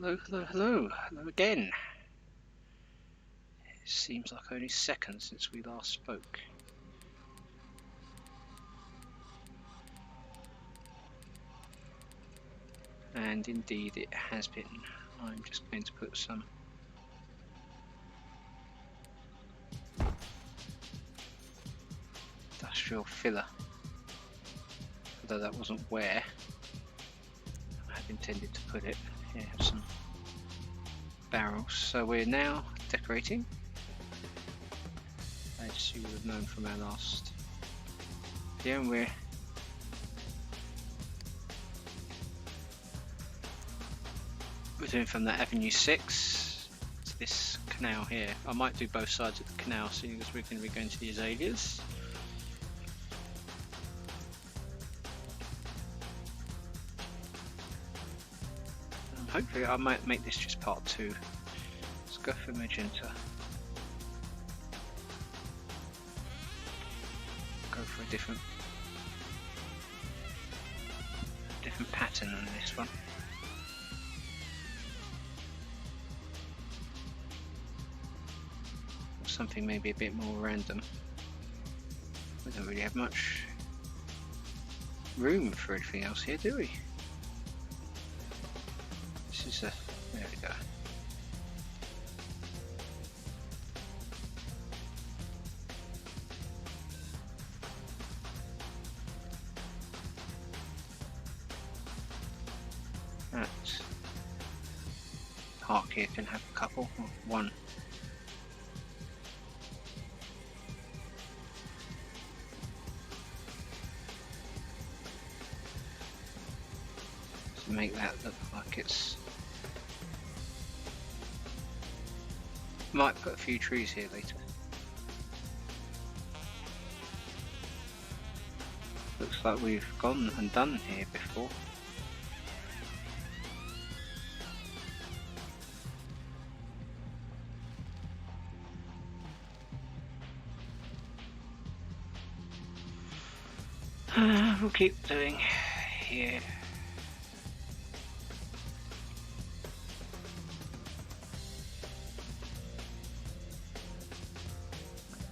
Hello, hello, hello, hello again. It seems like only seconds since we last spoke. And indeed it has been. I'm just going to put some industrial filler, although that wasn't where I had intended to put it. Here, have some barrels. So we're now decorating, as you would have known from our last video, and we're doing from the Avenue 6 to this canal here. I might do both sides of the canal, seeing as we're going to be going to the azaleas. Hopefully I might make this just part 2. Let's go for magenta. Go for a different pattern than this one. Or something maybe a bit more random. We don't really have much room for anything else here, do we? This is a... there we go. That park here can have a couple, or one. To make that look like it's... might put a few trees here later. Looks like we've gone and done here before. We'll keep doing here.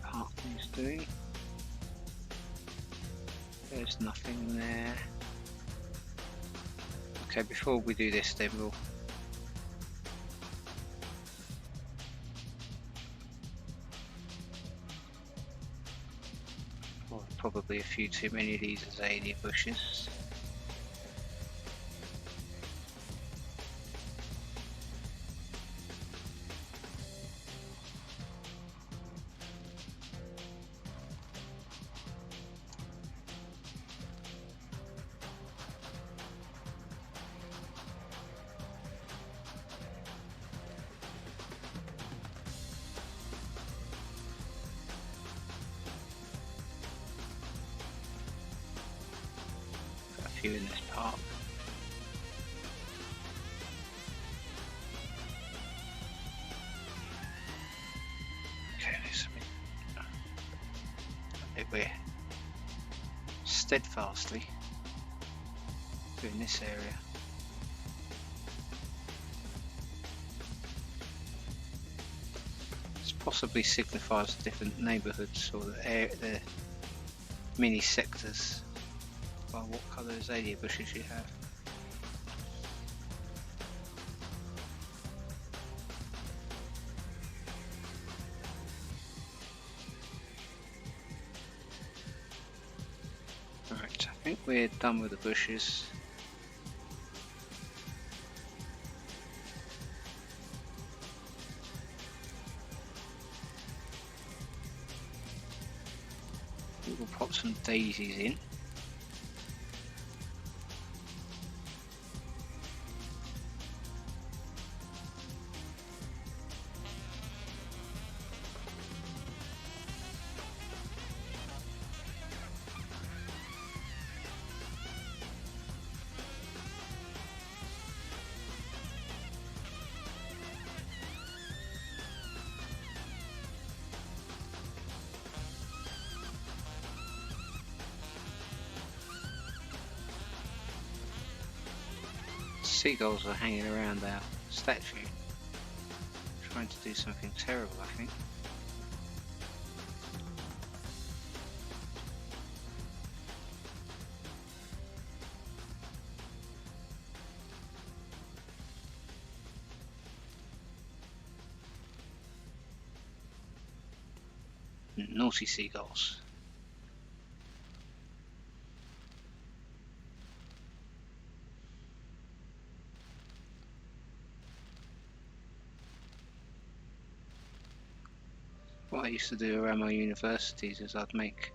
Parking's doing. There's nothing there. Okay, before we do this, then we'll probably a few too many of these azalea bushes. In this park. Okay, we're steadfastly doing this area. This possibly signifies different neighbourhoods or the mini sectors. What colour azalea bushes you have. Right, I think we're done with the bushes. We'll pop some daisies in. Seagulls are hanging around our statue. Trying to do something terrible, I think. Naughty seagulls. What I used to do around my universities is I'd make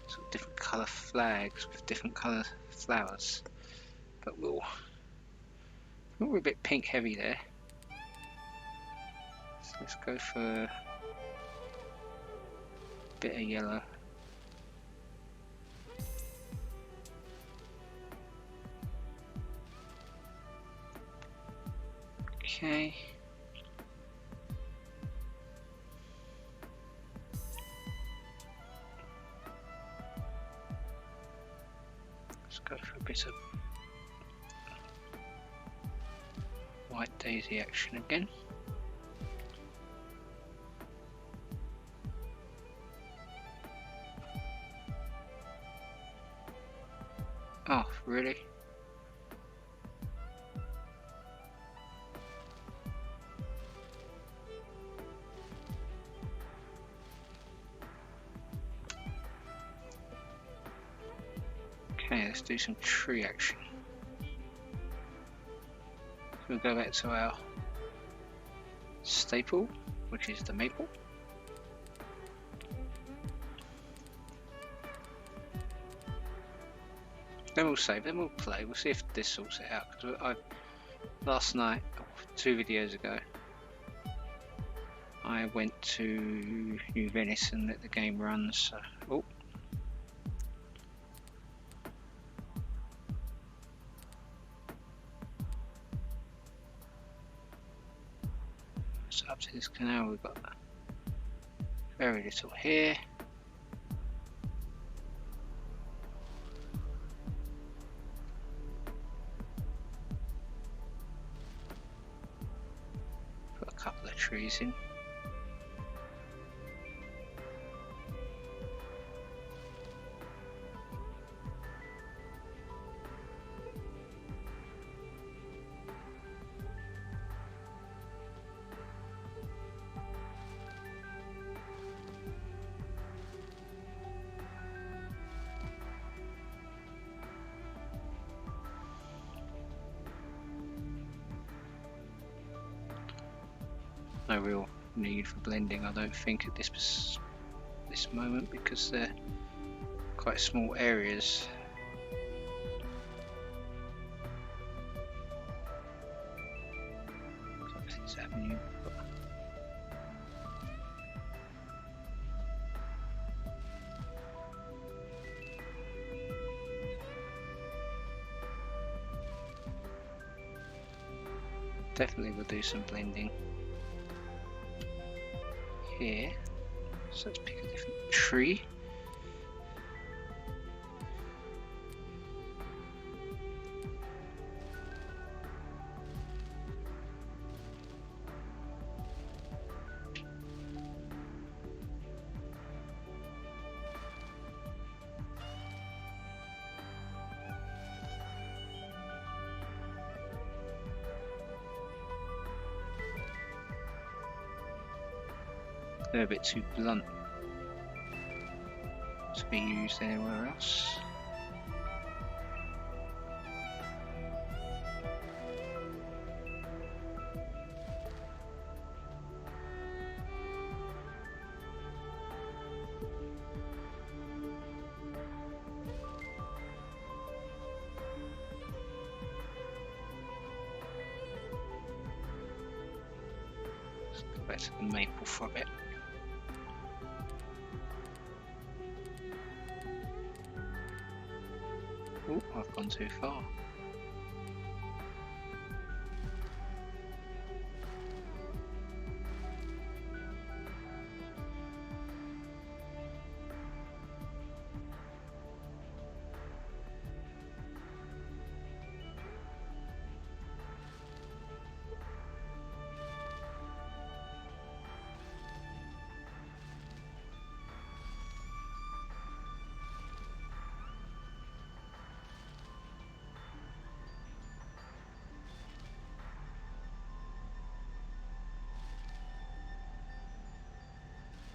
sort of different colour flags with different colour flowers, but we're a bit pink heavy there, so let's go for a bit of yellow. Okay. Let's go for a bit of white daisy action again. Oh, really? Okay, let's do some tree action. We'll go back to our staple, which is the maple. Then we'll save, then we'll play, we'll see if this sorts it out. Because last night, 2 videos ago, I went to New Venice and let the game run, so... Oh. So up to this canal we've got very little here. Put a couple of trees in. No real need for blending, I don't think, at this moment, because they're quite small areas. This avenue. Definitely will do some blending here, so let's pick a different tree. They're a bit too blunt to be used anywhere else. Let's go back to the maple for a bit. Oh, I've gone too far.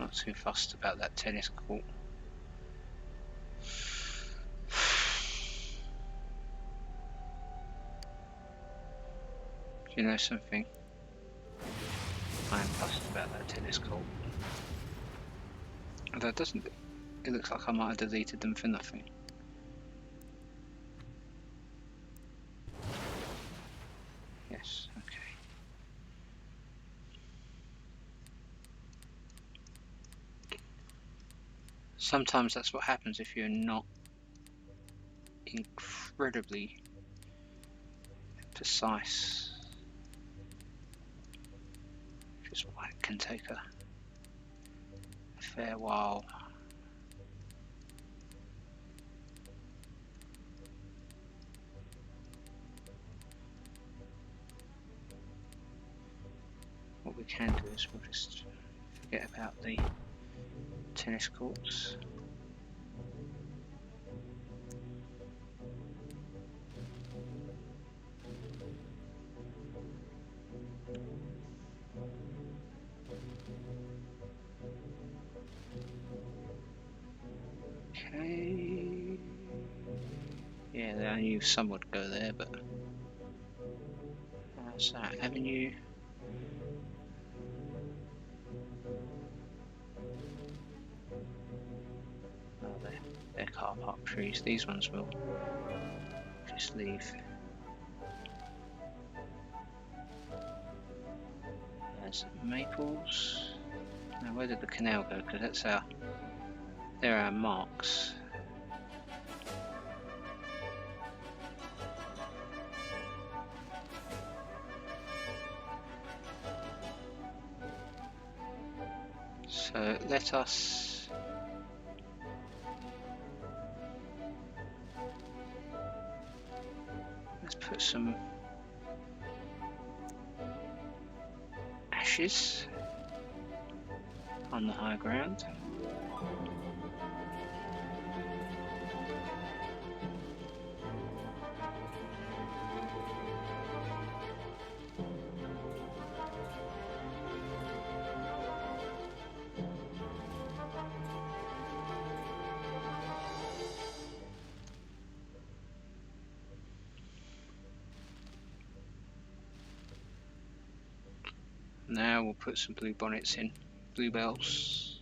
not too fussed about that tennis court. Do you know something? I am fussed about that tennis court. Although it looks like I might have deleted them for nothing. Yes, okay. Sometimes that's what happens if you're not incredibly precise. Which is why it can take a fair while. What we can do is we'll just forget about the tennis courts. Okay. Yeah, I knew some would go there, but that's that avenue. Oh, they're car park trees. These ones will just leave. There's maples. Now, where did the canal go? Because they're our marks. So let's put some ashes on the high ground. Now we'll put some blue bonnets in, bluebells.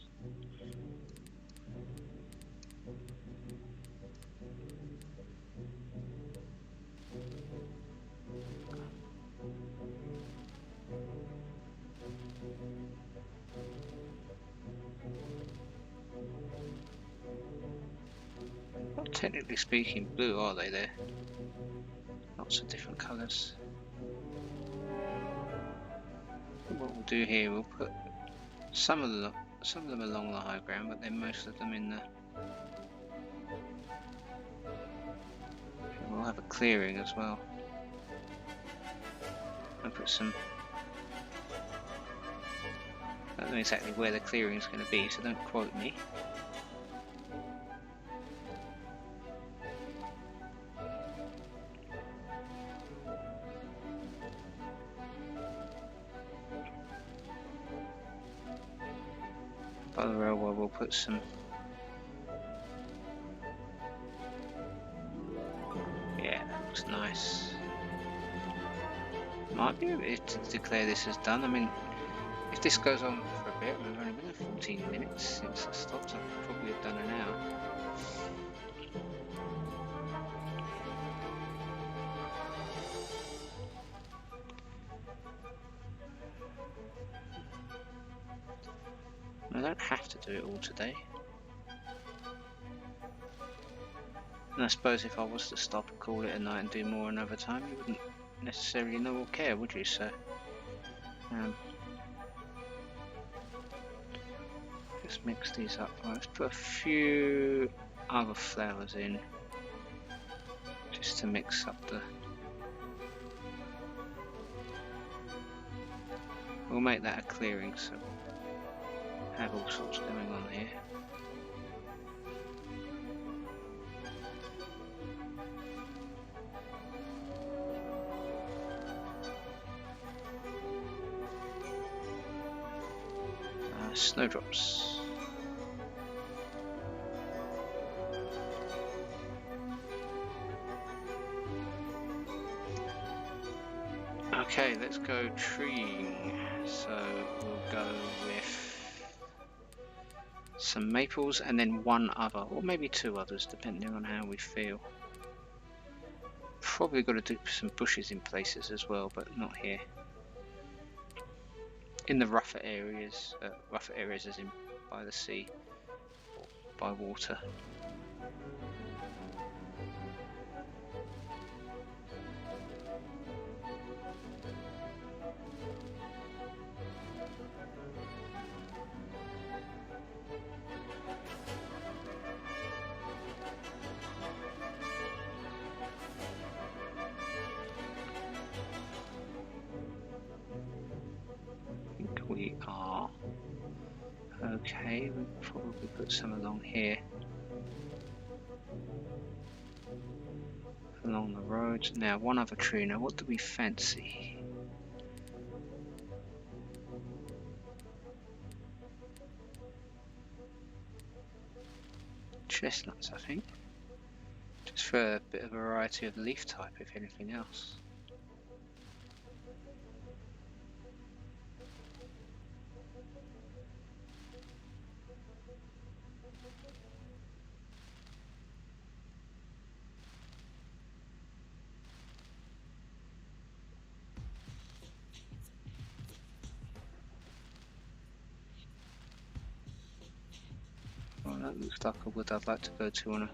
Not technically speaking blue, are they? There, lots of different colours. What we'll do here, we'll put some of them along the high ground, but then most of them in the. We'll have a clearing as well. I'll put some. I don't know exactly where the clearing is going to be, so don't quote me. By the railway, we'll put some. Yeah, that looks nice. Might be able to declare this as done. I mean, if this goes on for a bit, we've only been at 14 minutes since I stopped. I could probably have done an hour. I don't have to do it all today. And I suppose if I was to stop and call it a night and do more another time, you wouldn't necessarily know or care, would you? So, just mix these up. Right, let's put a few other flowers in, just to mix up the. We'll make that a clearing, so we'll have all sorts going on here. Snowdrops. Okay, let's go treeing. So we'll go with some maples and then one other, or maybe two others, depending on how we feel. Probably got to do some bushes in places as well, but not here. In the rougher areas as in by the sea, or by water. We are okay. We probably put some along here, along the road. Now, one other tree. Now, what do we fancy? Chestnuts, I think. Just for a bit of variety of leaf type, if anything else. Well, that looks like a wood I'd like to go to on a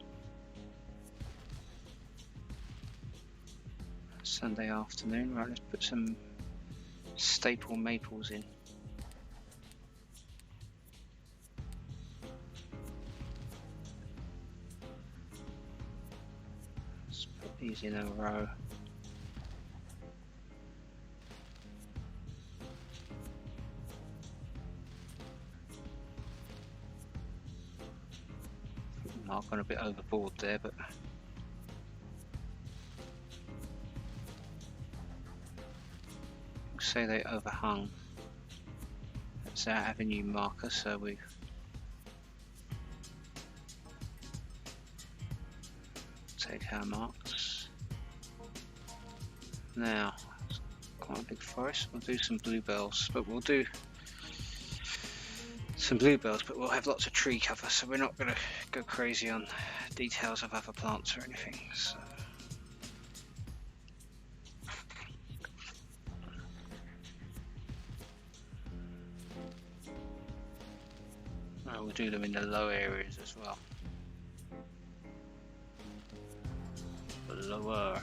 Sunday afternoon. Right, let's put some staple maples in. Let's put these in a row. I've gone a bit overboard there, but say they overhung. That's our avenue marker, so we take our marks. Now, it's quite a big forest. We'll do some bluebells, but we'll do some bluebells, but we'll have lots of tree cover, so we're not going to go crazy on details of other plants or anything. So. We'll do them in the low areas as well. Lower.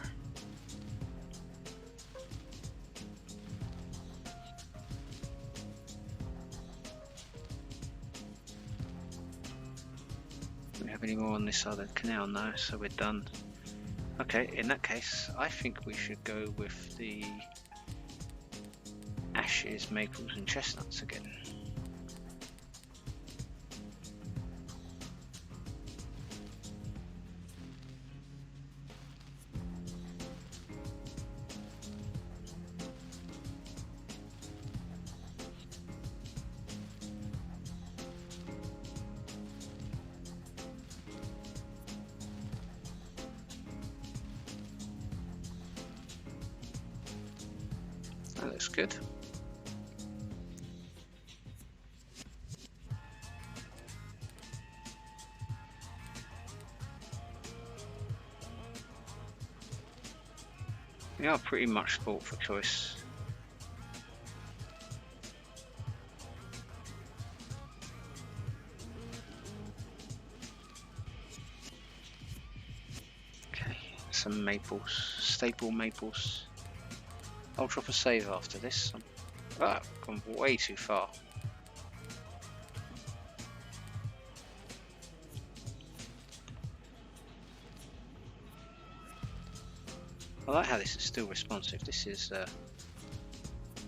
Do we have any more on this side of the canal? No, so we're done. Okay, in that case, I think we should go with the ashes, maples and chestnuts again. That looks good. We are pretty much sport for choice. Okay, some maples, staple maples. I'll drop a save after this. Ah, gone way too far. I like how this is still responsive. This is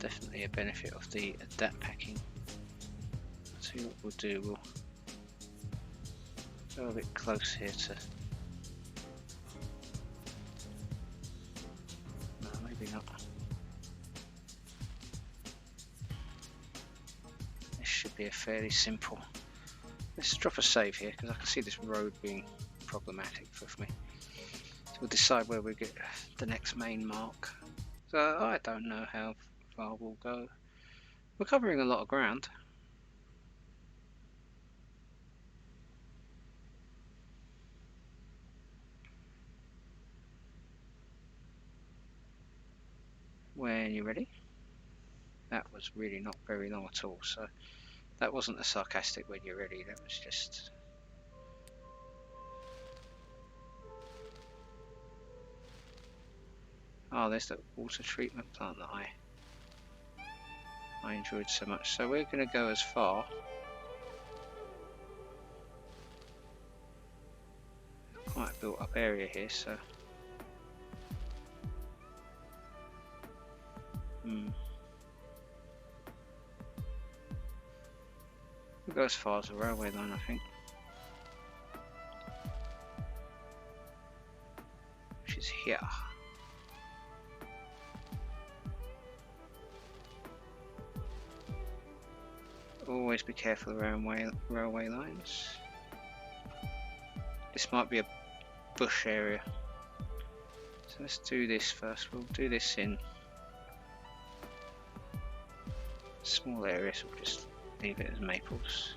definitely a benefit of the adapt packing. So what we'll do, we'll go a bit close here to... No, maybe not. This should be a fairly simple... Let's drop a save here, because I can see this road being problematic for me. So we'll decide where we get the next main mark. So I don't know how far we'll go. We're covering a lot of ground. When you're ready. That was really not very long at all, so that wasn't a sarcastic when you're ready, that was just... Oh, there's the water treatment plant that I enjoyed so much. So we're going to go as far. Quite a built up area here, so... We'll go as far as the railway line, I think. Which is here. Always be careful around railway lines. This might be a bush area. So let's do this first. We'll do this in small areas. We'll just leave it as maples.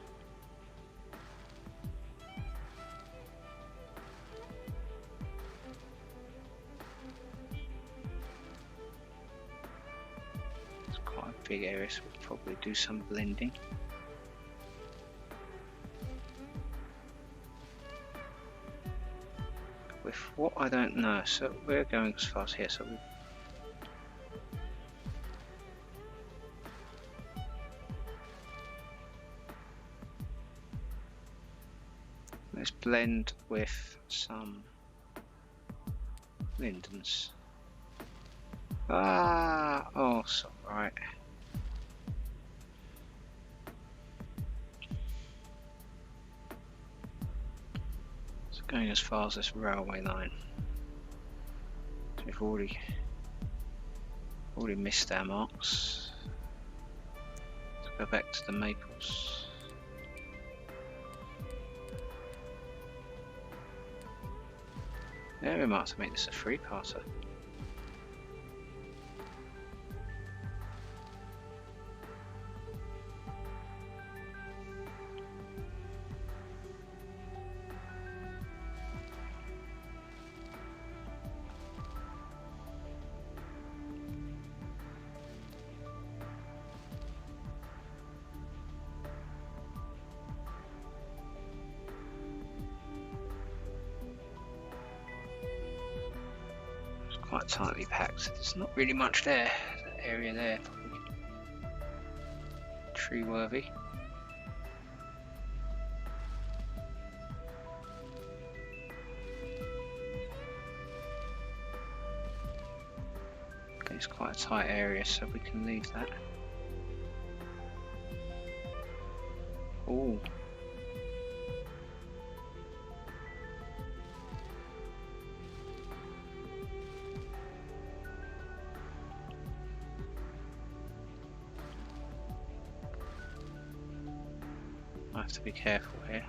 It's quite a big area, so we'll probably do some blending. With what I don't know, so we're going as far as here, so let's blend with some lindens. Oh, so right. So going as far as this railway line. So we've already missed our marks. Let's go back to the maples. Yeah, we might have to make this a three-parter. Quite tightly packed. There's not really much there. That area there, probably tree worthy. Okay, it's quite a tight area, so we can leave that. Oh. I have to be careful here.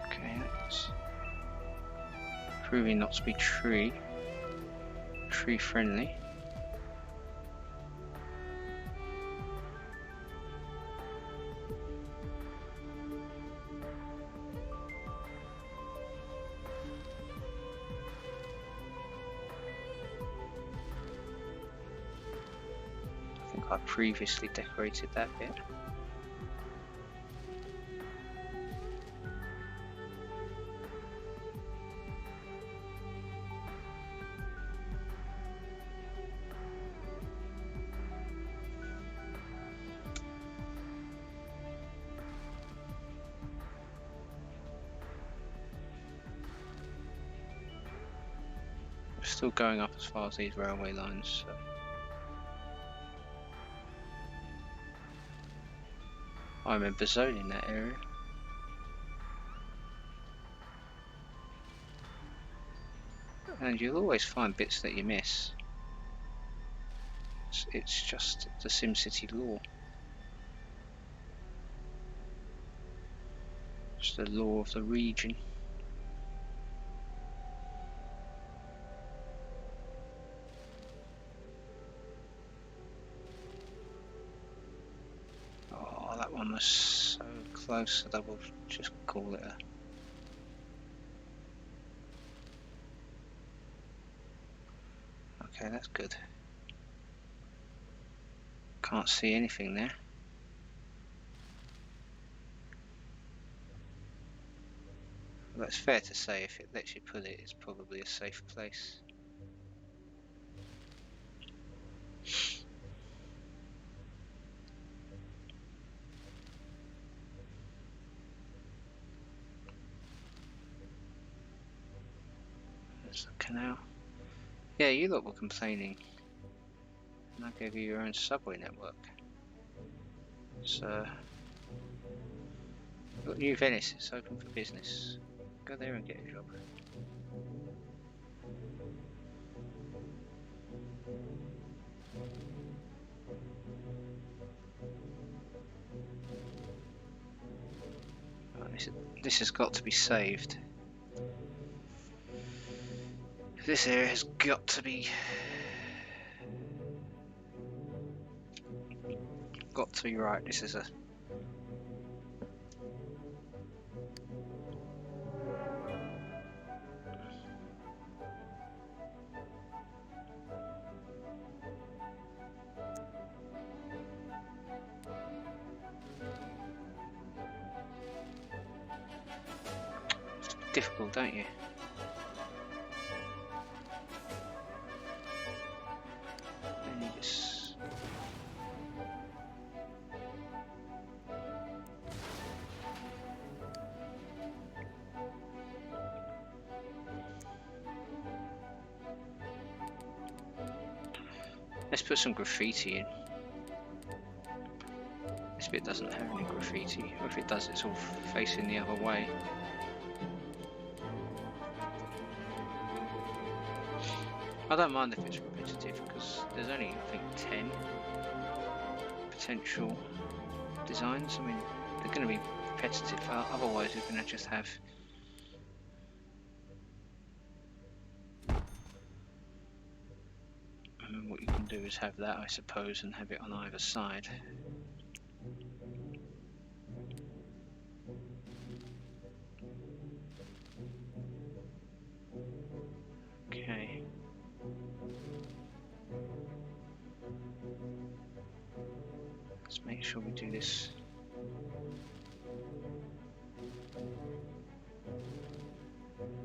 Okay, that's proving not to be tree friendly. I previously decorated that bit. We're still going up as far as these railway lines, so I remember zoning that area. And you'll always find bits that you miss. It's just the SimCity law. It's the law of the region. Oh, that one was so close that I will just call it a... Okay, that's good. Can't see anything there. Well, it's fair to say if it lets you put it, it's probably a safe place. There's the canal. Yeah, you lot were complaining, and I gave you your own subway network. So, New Venice is open for business. Go there and get a job. Right, this has got to be saved. This area has got to be right. This is a difficult, don't you? Then you just... Let's put some graffiti in. This bit doesn't have any graffiti, or if it does, it's all facing the other way. I don't mind if it's repetitive because there's only, I think, 10 potential designs. I mean, they're going to be repetitive, otherwise you're going to just have what you can do is have that, I suppose, and have it on either side. Okay. Let's make sure we do this.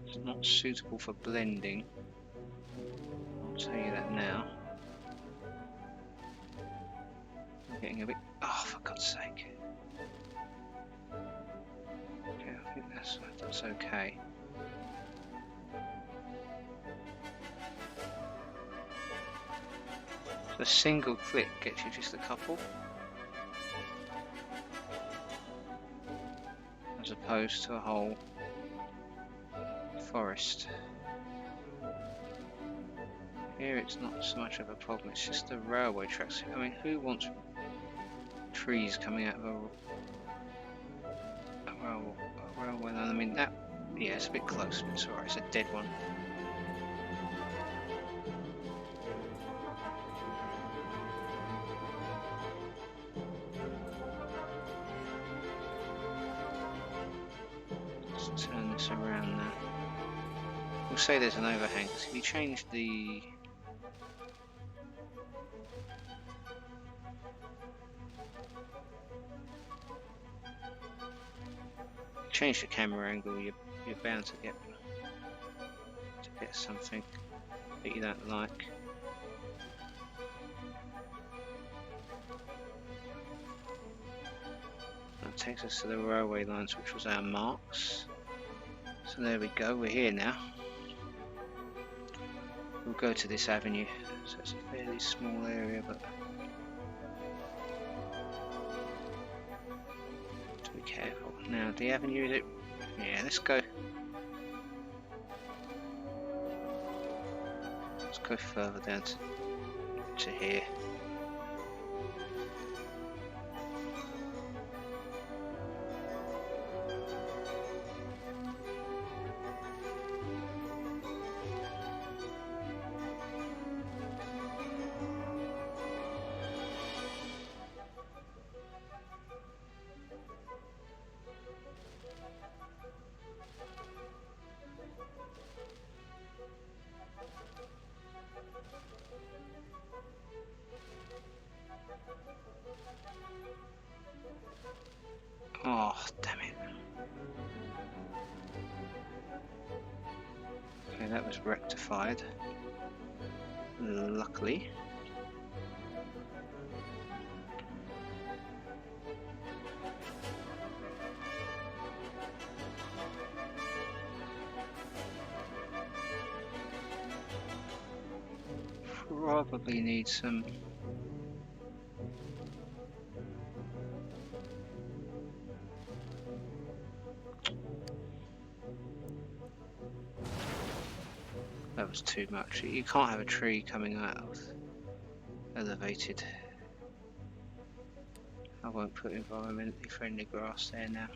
It's not suitable for blending. I'll tell you that now. I'm getting a bit... Oh, for God's sake. Okay, I think that's okay. So a single click gets you just a couple, as opposed to a whole forest. Here it's not so much of a problem, it's just the railway tracks. I mean, who wants trees coming out of a railway line? I mean, that, yeah, it's a bit close, but it's alright, it's a dead one. Let's turn this around now. We'll say there's an overhang, because if you change the... change the camera angle, you're bound to get something that you don't like. That takes us to the railway lines, which was our marks. So there we go, we're here now. We'll go to this avenue, so it's a fairly small area, but to be careful. Now the avenue, is it? Yeah, let's go. go further down to here. Oh, damn it. Okay, that was rectified. Luckily. Probably need some that was too much. You can't have a tree coming out of elevated. I won't put environmentally friendly grass there now.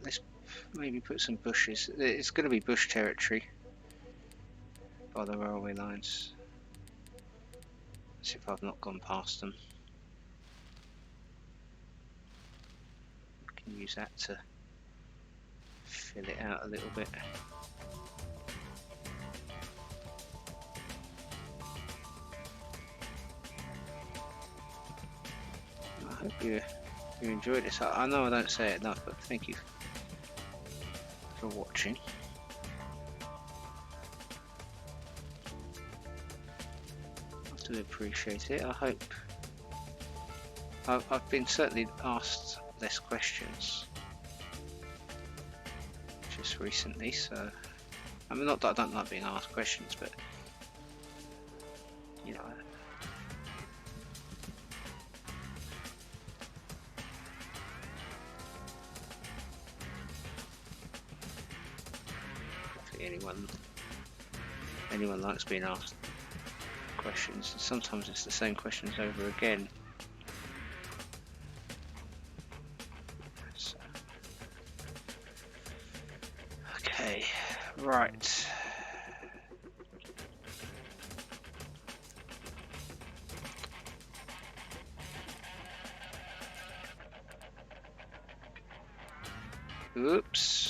Let's maybe put some bushes. It's going to be bush territory by the railway lines. Let's see if I've not gone past them. We can use that to fill it out a little bit. I hope you enjoyed this. I know I don't say it enough, but thank you for watching. I do appreciate it. I hope I've been certainly asked less questions just recently, so I mean, not that I don't like being asked questions, but you know, anyone likes being asked questions. Sometimes it's the same questions over again. So, okay, right. Oops.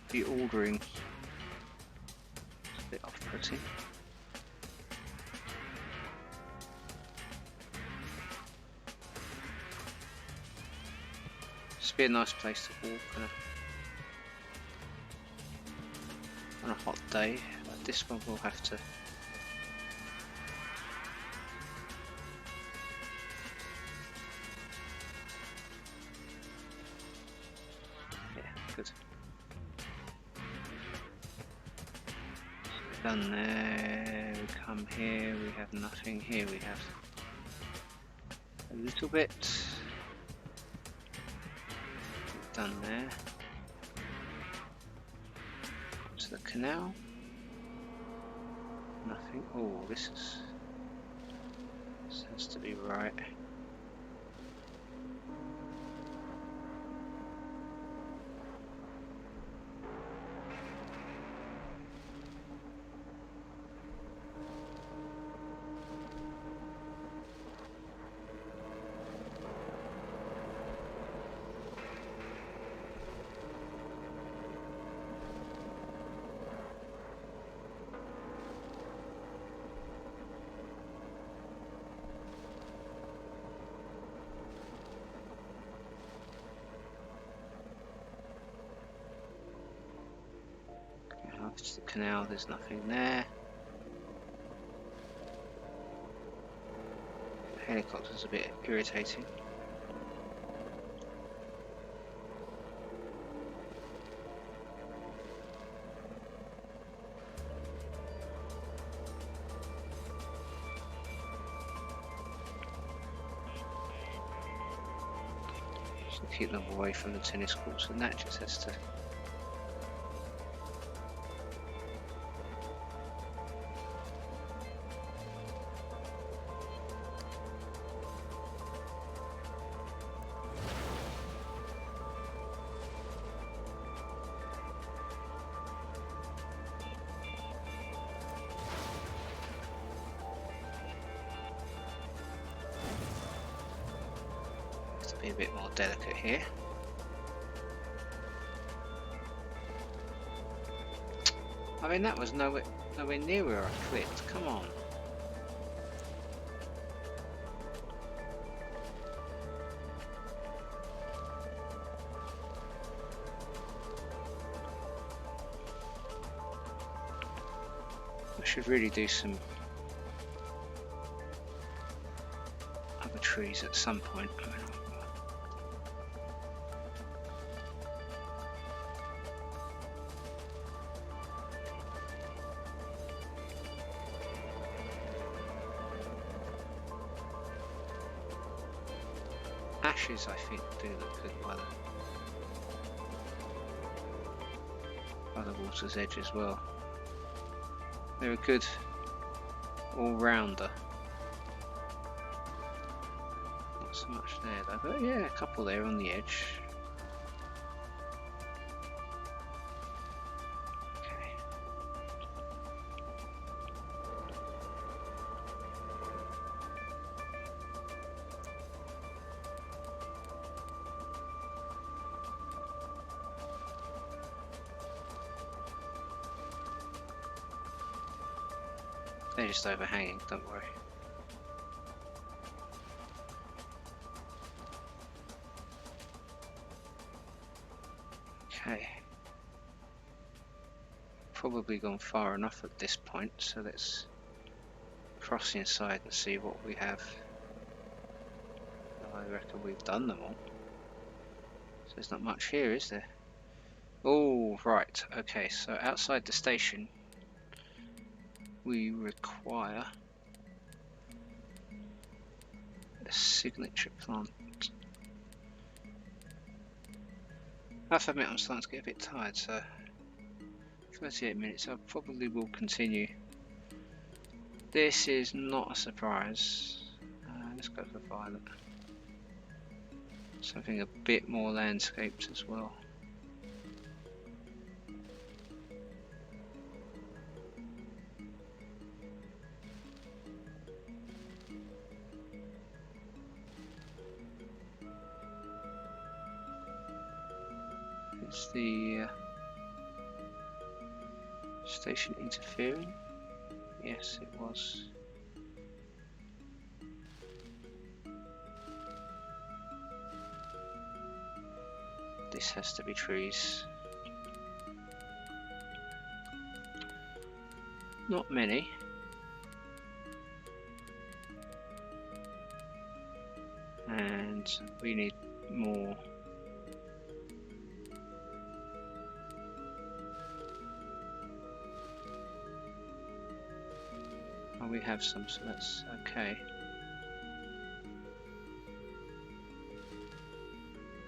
The ordering is a bit off-putting. Just be a nice place to walk on a hot day. This one will have to. Yeah, good. Done there, we come here, we have nothing. Here we have a little bit. Done there. To the canal. Nothing. Oh, this has to be right. It's the canal, there's nothing there. The helicopter's a bit irritating. to keep them away from the tennis courts, and that just has to be a bit more delicate here. I mean, that was nowhere near where I clicked. Come on. I should really do some other trees at some point. Ashes, I think, do look good by the water's edge as well. They're a good all-rounder. Not so much there though, but yeah, a couple there on the edge. Okay. They're just overhanging, don't worry. Okay. Probably gone far enough at this point, so let's cross inside and see what we have. I reckon we've done them all. So there's not much here, is there? Oh, right. Okay, so outside the station we require a signature plant. I have to admit I'm starting to get a bit tired, so 38 minutes, I probably will continue. This is not a surprise. Let's go for violet. Something a bit more landscaped as well. Is the station interfering? Yes, it was. This has to be trees. Not many. And we need more. Oh, we have some, so that's okay.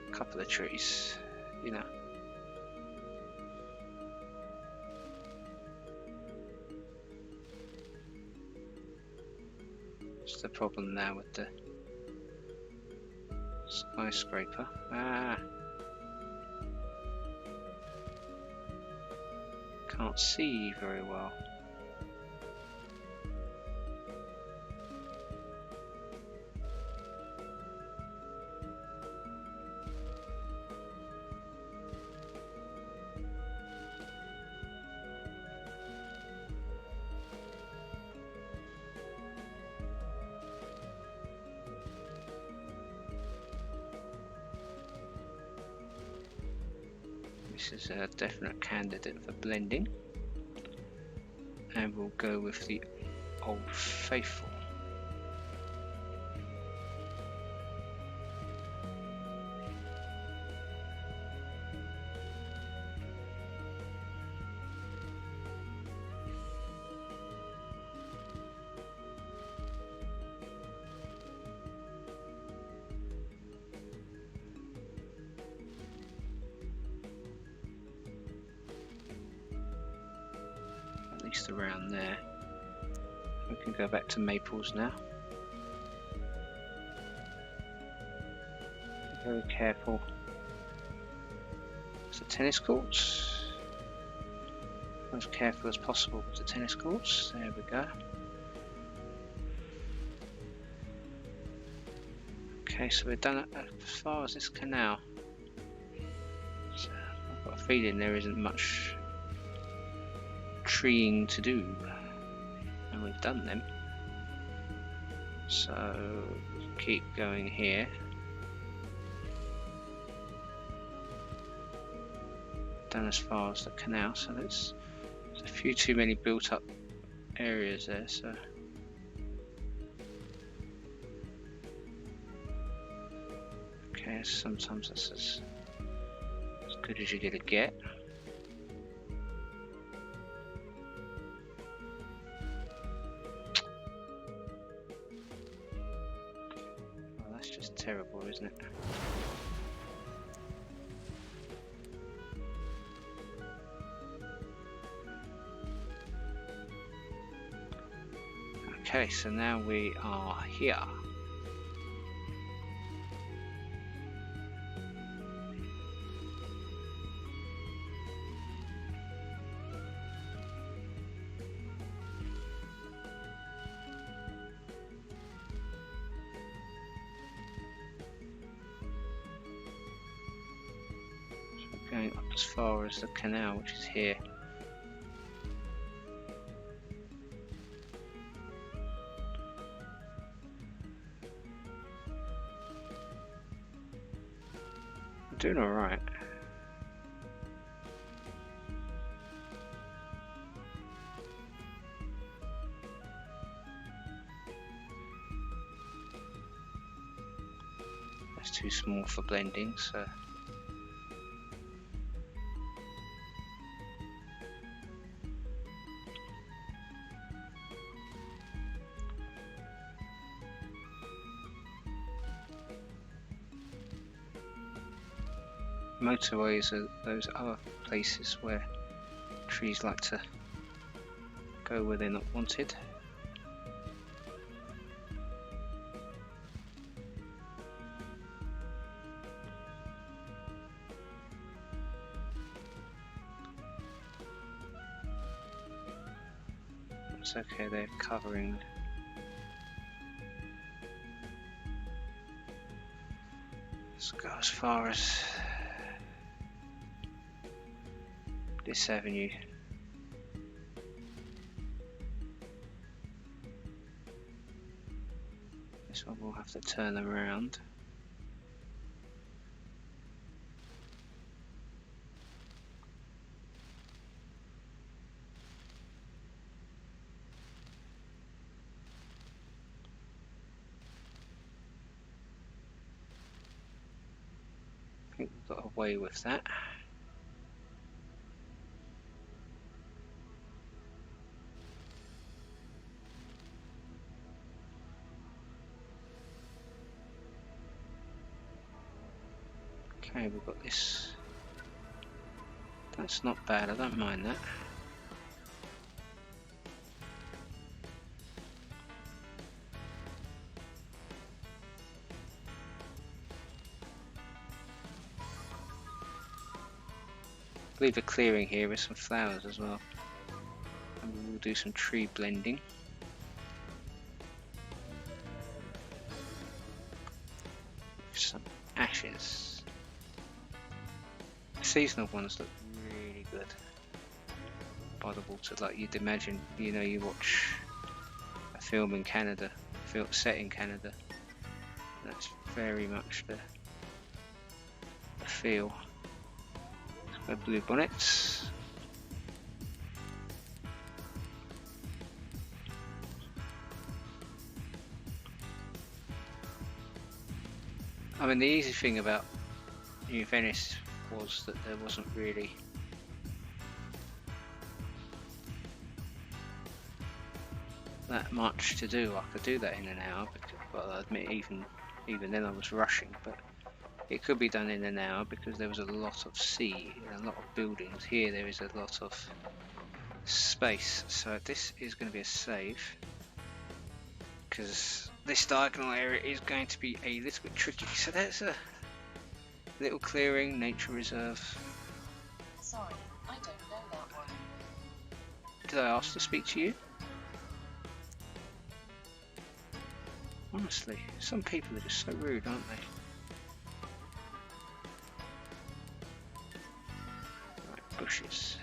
A couple of trees, you know. It's the problem now with the skyscraper. Can't see very well. This is a definite candidate for blending, and we'll go with the Old Faithful. around there. We can go back to Maples now. Be very careful. It's the tennis courts. As careful as possible with the tennis courts. There we go. Okay, so we're done as far as this canal. So I've got a feeling there isn't much treeing to do, and we've done them. So keep going here. Done as far as the canal, so there's a few too many built up areas there. So okay, sometimes that's as good as you're gonna get. Well, that's just terrible, isn't it? Okay, so now we are here. Going up as far as the canal, which is here. I'm doing alright. That's too small for blending, so motorways are those other places where trees like to go where they're not wanted. It's okay, they're covering. Let's go as far as this avenue. This one we'll have to turn around. I think we've got away with that. Okay, we've got this. That's not bad, I don't mind that. Leave a clearing here with some flowers as well. And we'll do some tree blending. Some ashes. Seasonal ones look really good by the water, like you'd imagine, you know, you watch a film in Canada, set in Canada. That's very much the feel. Let's go blue bonnets. I mean, the easy thing about New Venice was that there wasn't really that much to do. I could do that in an hour, but I admit even then I was rushing, but it could be done in an hour because there was a lot of sea and a lot of buildings. Here there is a lot of space. So this is going to be a save, because this diagonal area is going to be a little bit tricky. So there's a little clearing, nature reserve. Sorry, I don't know that one. Did I ask to speak to you? Honestly, some people are just so rude, aren't they? Right, bushes.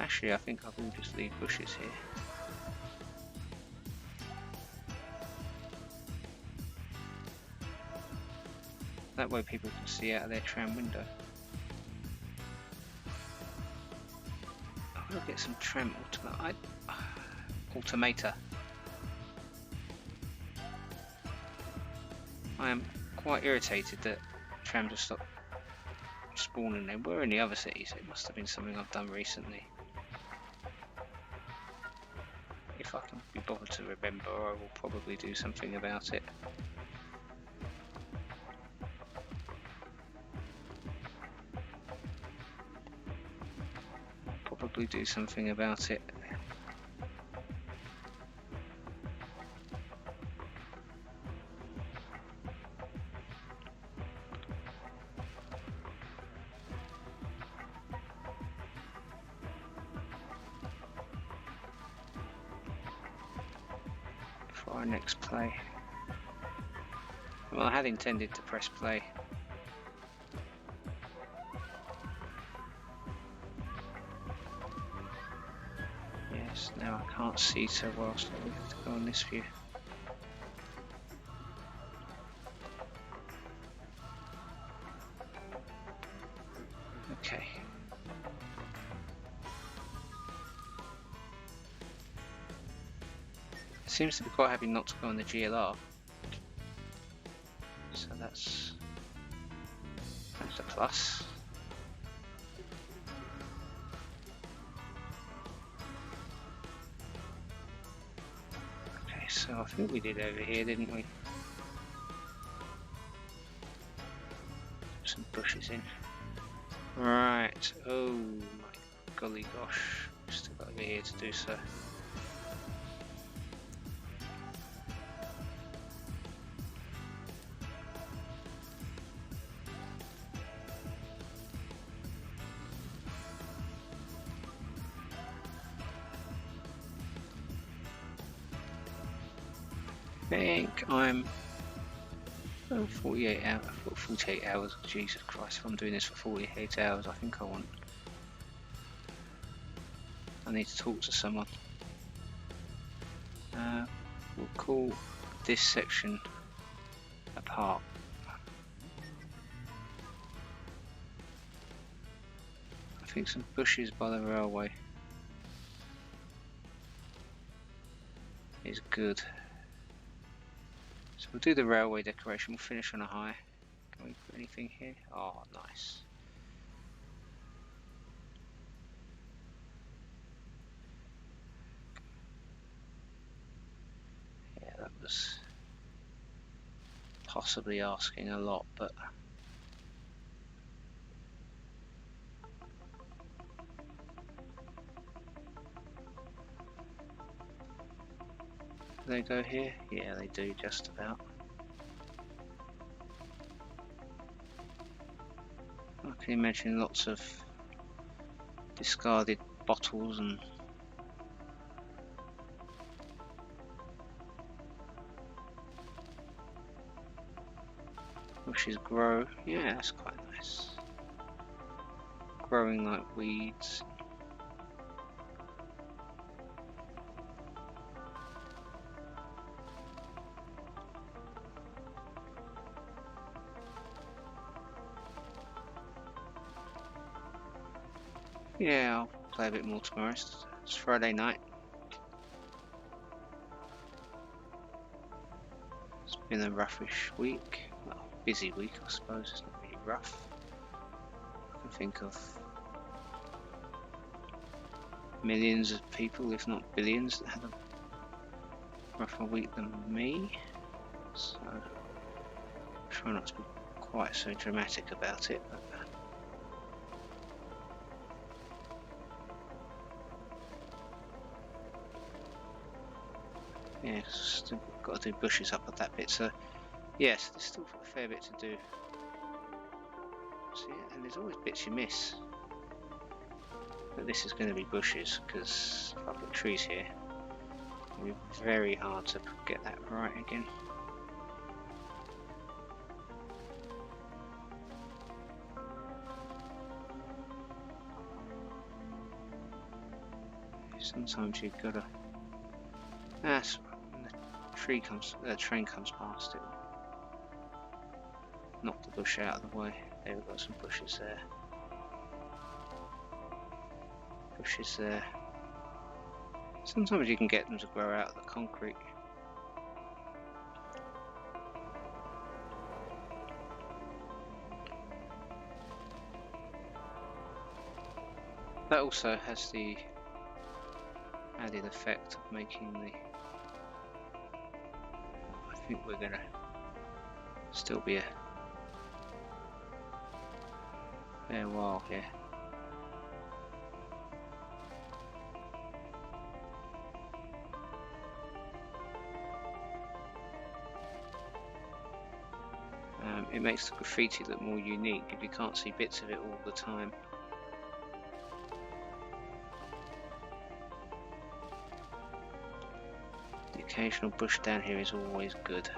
Actually, I think I will just leave bushes here. That way people can see out of their tram window. I will get some tram automata. I am quite irritated that trams have stopped spawning. They were in the other cities. It must have been something I've done recently. If I can be bothered to remember, I will probably do something about it. Probably do something about it. For our next play. Well, I had intended to press play. Yes, now I can't see so well, so we have to go on this view. Okay. It seems to be quite happy not to go on the GLR. So that's a plus. Okay, so I think we did over here, didn't we? Some bushes in. Right, oh my golly gosh, still got over here to do so. I think I'm 48 hours, Jesus Christ, if I'm doing this for 48 hours, I think I need to talk to someone. We'll call this section a park. I think some bushes by the railway is good. So we'll do the railway decoration, we'll finish on a high. Can we put anything here? Oh, nice. Yeah, that was possibly asking a lot, but do they go here? Yeah, they do, just about. I can imagine lots of discarded bottles and bushes grow. Yeah, that's quite nice. Growing like weeds. Yeah, I'll play a bit more tomorrow. It's Friday night. It's been a roughish week. Well, busy week, I suppose. It's not really rough. I can think of millions of people, if not billions, that had a rougher week than me. So, try not to be quite so dramatic about it. But Yeah, still got to do bushes up at that bit. So yes, there's still a fair bit to do. See, and there's always bits you miss. But this is going to be bushes because if I've got trees here, it'll be very hard to get that right again. Sometimes you've got to. That's when the train comes past it. Knock the bush out of the way. There we've got some bushes there. Bushes there. Sometimes you can get them to grow out of the concrete. That also has the added effect of making the. I think we're gonna still be a fair while here. It makes the graffiti look more unique if you can't see bits of it all the time. The occasional bush down here is always good.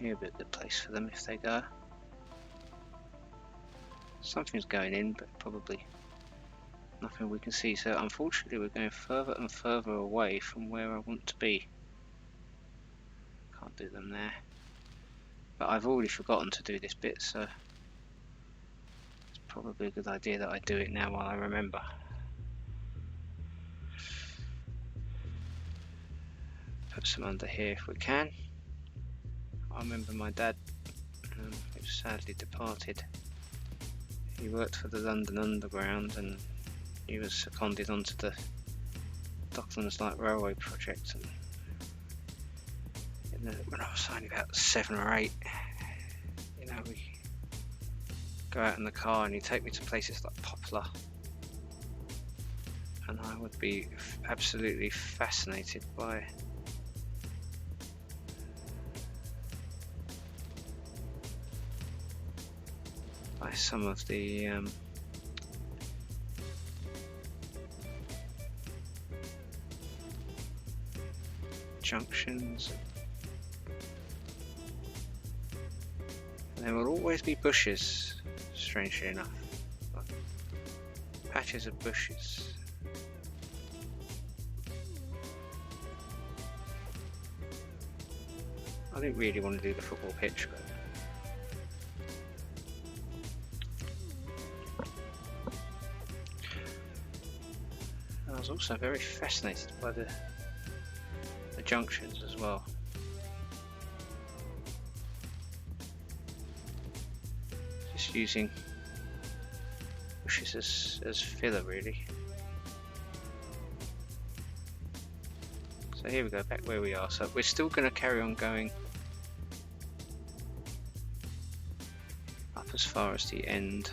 Here would be a good place for them if they go. Something's going in, but probably nothing we can see. So unfortunately we're going further and further away from where I want to be. Can't do them there. But I've already forgotten to do this bit, so it's probably a good idea that I do it now while I remember. Put some under here if we can. I remember my dad, who sadly departed. He worked for the London Underground and he was seconded onto the Docklands Light Railway project. And when I was only about 7 or 8, you know, we go out in the car and he'd take me to places like Poplar, and I would be absolutely fascinated by some of the junctions. And there will always be bushes, strangely enough, but patches of bushes. I didn't really want to do the football pitch, but I was also very fascinated by the junctions as well. Just using bushes as filler, really. So here we go, back where we are. So we're still going to carry on going up as far as the end.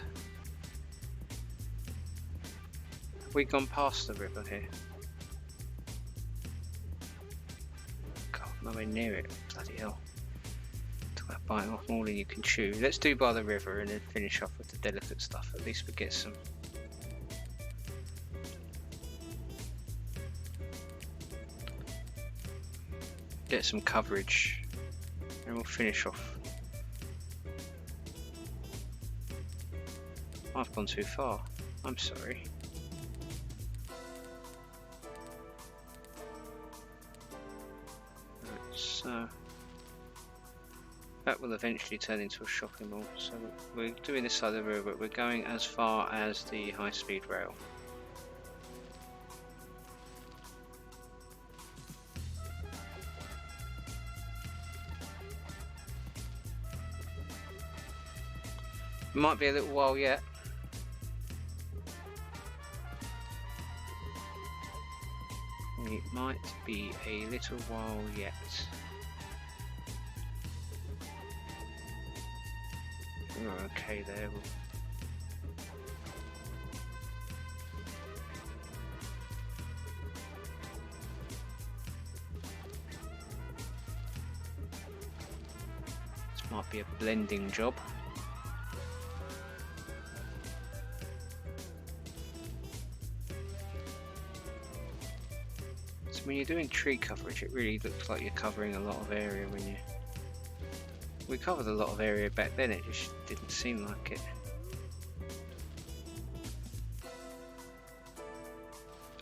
Have we gone past the river here? God, nowhere near it. Bloody hell. Talk about biting off more than you can chew. Let's do by the river and then finish off with the delicate stuff. At least we get some coverage and we'll finish off. I've gone too far. I'm sorry. So that will eventually turn into a shopping mall. So we're doing this side of the river, but we're going as far as the high-speed rail. Might be a little while yet, It might be a little while yet. We're okay there. This might be a blending job. So when you're doing tree coverage, it really looks like you're covering a lot of area when you... We covered a lot of area back then, it just didn't seem like it.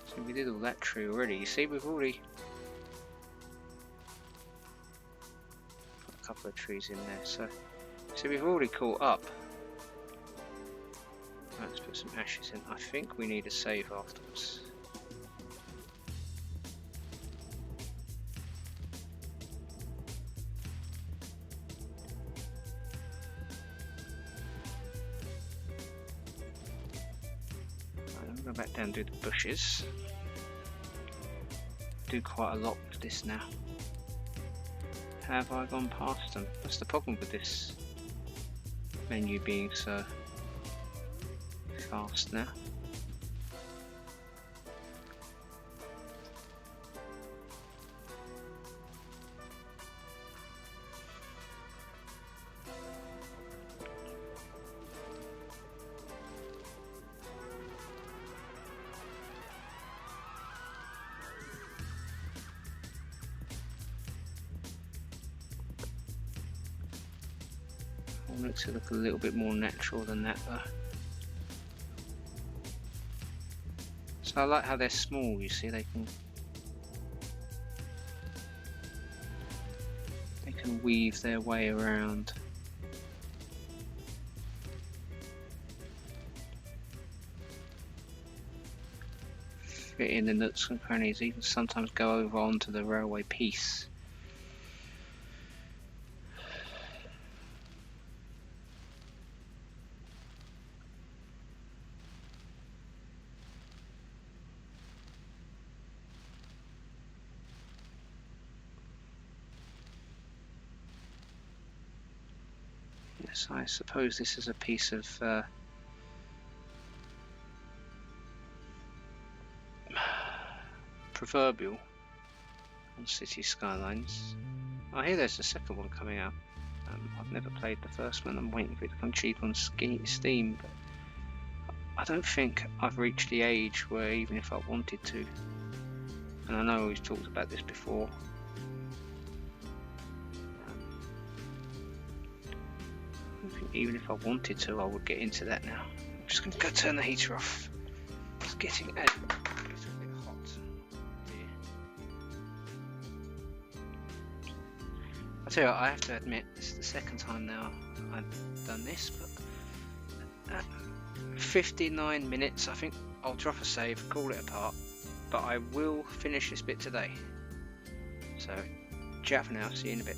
So we did all that tree already. You see, we've already put a couple of trees in there. So we've already caught up. Right, let's put some ashes in. I think we need a save afterwards. Go back down and do the bushes. Do quite a lot with this now. Have I gone past them? What's the problem with this menu being so fast now? Looks to look a little bit more natural than that though. So I like how they're small, you see, they can weave their way around. Fit in the nooks and crannies, even sometimes go over onto the railway piece. Yes, I suppose this is a piece of proverbial on city skylines. I hear there's a second one coming out. I've never played the first one. I'm waiting for it to come cheap on Steam, but I don't think I've reached the age where even if I wanted to, and I know we've talked about this before, even if I wanted to, I would get into that now. I'm just going to go turn the heater off. It's getting a little bit hot. I tell you what, I have to admit, this is the second time now I've done this, but 59 minutes, I think I'll drop a save, call it apart, but I will finish this bit today. So, ciao for now, see you in a bit.